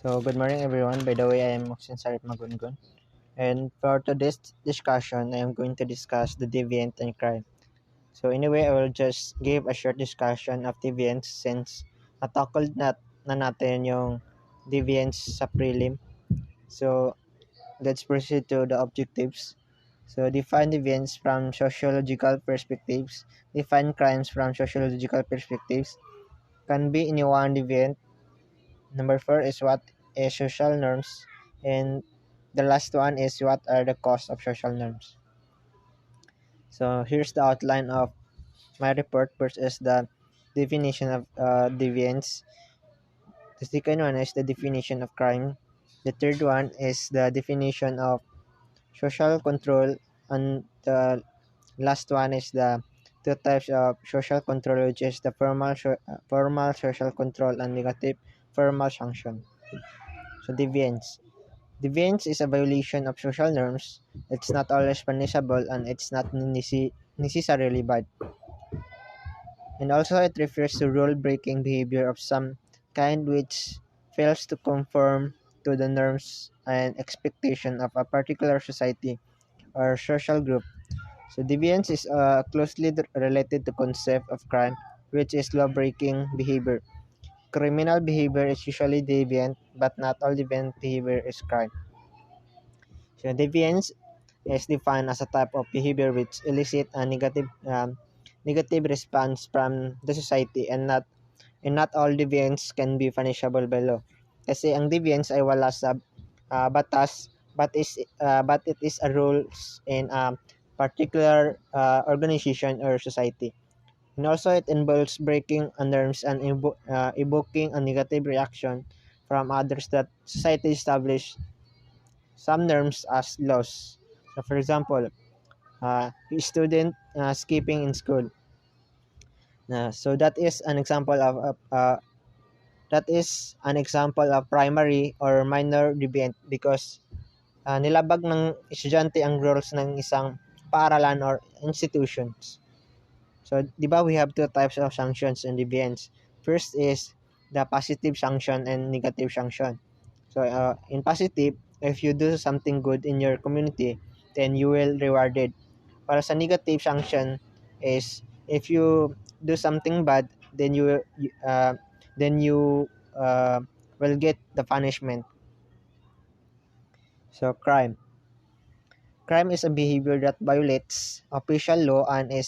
So, good morning everyone. By the way, I am Moksin Sarip Magungun. And for today's discussion, I am going to discuss the deviant and crime. So, anyway, I will just give a short discussion of deviance since natackled na natin yung deviance sa prelim. So, let's proceed to the objectives. So, define deviance from sociological perspectives. Define crimes from sociological perspectives. Can be anyone deviant. Number 4 is what is social norms, and the last one is what are the causes of social norms. So here's the outline of my report. First is the definition of deviance. The second one is the definition of crime. The third one is the definition of social control, and the last one is the two types of social control, which is the formal social control and negative formal sanction. So deviance. Deviance is a violation of social norms. It's not always punishable and it's not necessarily bad. And also it refers to rule-breaking behavior of some kind which fails to conform to the norms and expectation of a particular society or social group. So deviance is closely related to concept of crime, which is law-breaking behavior. Criminal behavior is usually deviant, but not all deviant behavior is crime. So deviance is defined as a type of behavior which elicit a negative response from the society, and not all deviance can be punishable by law. Kasi ang deviance ay wala sa batas, but it is a rules in a particular organization or society. And also it involves breaking norms and evoking a negative reaction from others that society established some norms as laws. So for example, student skipping in school. So that is an example of primary or minor deviant because nilabag ng estudyante ang rules ng isang paaralan or institutions. So, di ba we have two types of sanctions and deviance. First is the positive sanction and negative sanction. So, in positive, if you do something good in your community, then you will rewarded. Para sa negative sanction is if you do something bad, then you will get the punishment. So, crime. Crime is a behavior that violates official law and is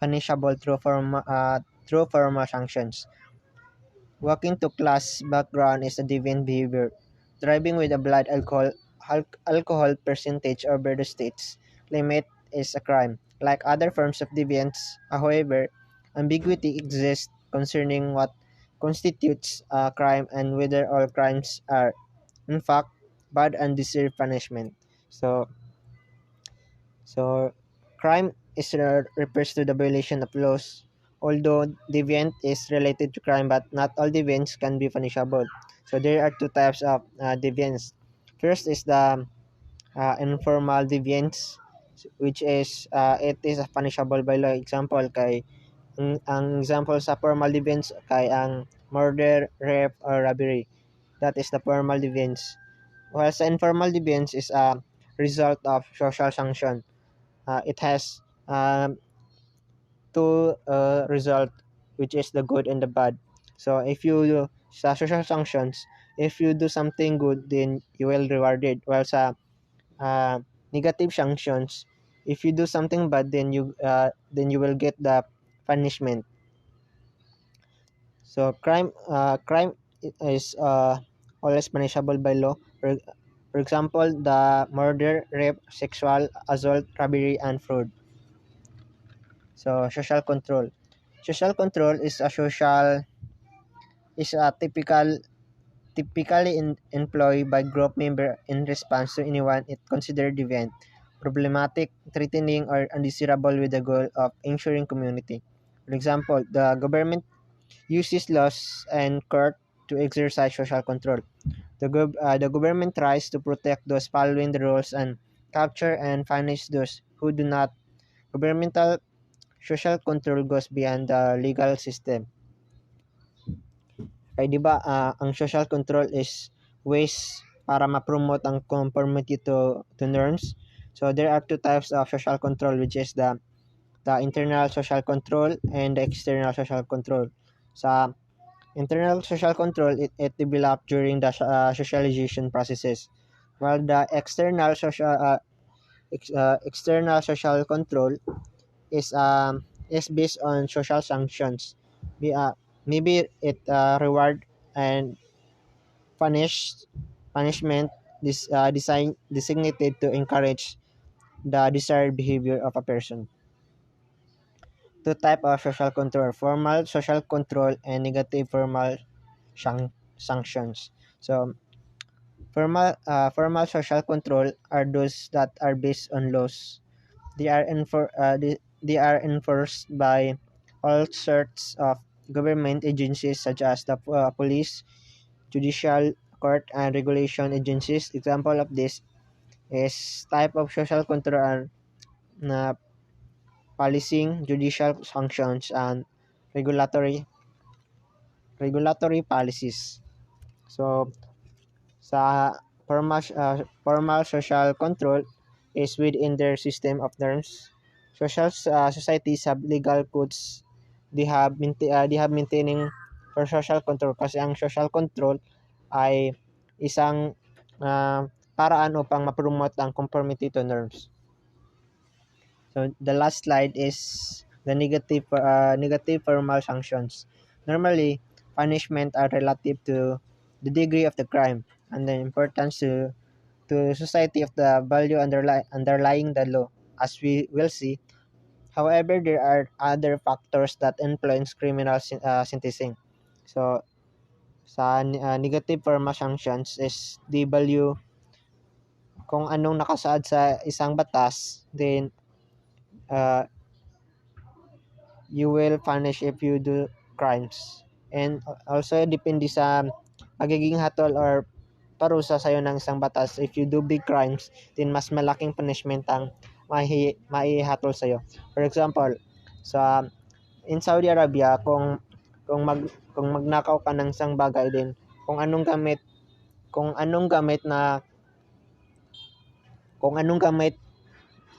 punishable through formal sanctions. Walking to class background is a deviant behavior. Driving with a blood alcohol percentage over the state's limit is a crime. Like other forms of deviance, however, ambiguity exists concerning what constitutes a crime and whether all crimes are, in fact, bad and deserve punishment. So crime refers to the violation of laws. Although deviant is related to crime, but not all deviants can be punishable. So there are two types of deviance. First is the informal deviance, which is it is punishable by law. Example kay ang example sa formal deviance kay ang murder, rape, or robbery. That is the formal deviance. While sa informal deviance is a result of social sanction. It has two result, which is the good and the bad. So if you sa social sanctions, if you do something good, then you will rewarded. While sa negative sanctions, if you do something bad, then you will get the punishment. So crime is always punishable by law. For example, the murder, rape, sexual assault, robbery, and fraud. So social control. Social control is a typically employed by group member in response to anyone it considered deviant, problematic, threatening, or undesirable with the goal of ensuring community. For example, the government uses laws and court to exercise social control. The government tries to protect those following the rules and capture and punish those who do not. Governmental social control goes beyond the legal system. Ay di ba ang social control is ways para ma-promote ang conformity to norms. So there are two types of social control, which is the internal social control and the external social control. Sa internal social control, it developed during the socialization processes, while the external social control is based on social sanctions. Maybe it reward and punish punishment designated to encourage the desired behavior of a person. Two type of social control: formal social control and negative formal sanctions. So formal social control are those that are based on laws. They are enforced by all sorts of government agencies such as the police, judicial, court, and regulation agencies. Example of this is type of social control are na policing, judicial sanctions, and regulatory regulatory policies. So sa formal social control is within their system of norms. Societies have legal codes. They have maintaining for social control, kasi ang social control ay isang paraan upang ma-promote ang conformity to norms. So the last slide is the negative formal sanctions. Normally, punishment are relative to the degree of the crime and the importance to society of the value underlying the law, as we will see. However, there are other factors that influence criminal sentencing. So, sa negative formal sanctions is the value kung anong nakasaad sa isang batas, then uh, you will punish if you do crimes. And also, depende sa pagiging hatol or parusa sa'yo ng isang batas. If you do big crimes, then mas malaking punishment ang maihatol sa'yo. For example, sa in Saudi Arabia, kung magnakaw ka ng isang bagay, din kung anong gamit na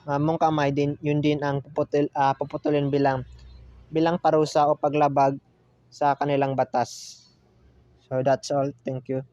mong kamay, din yun din ang puputulin bilang parusa o paglabag sa kanilang batas. So that's all. Thank you.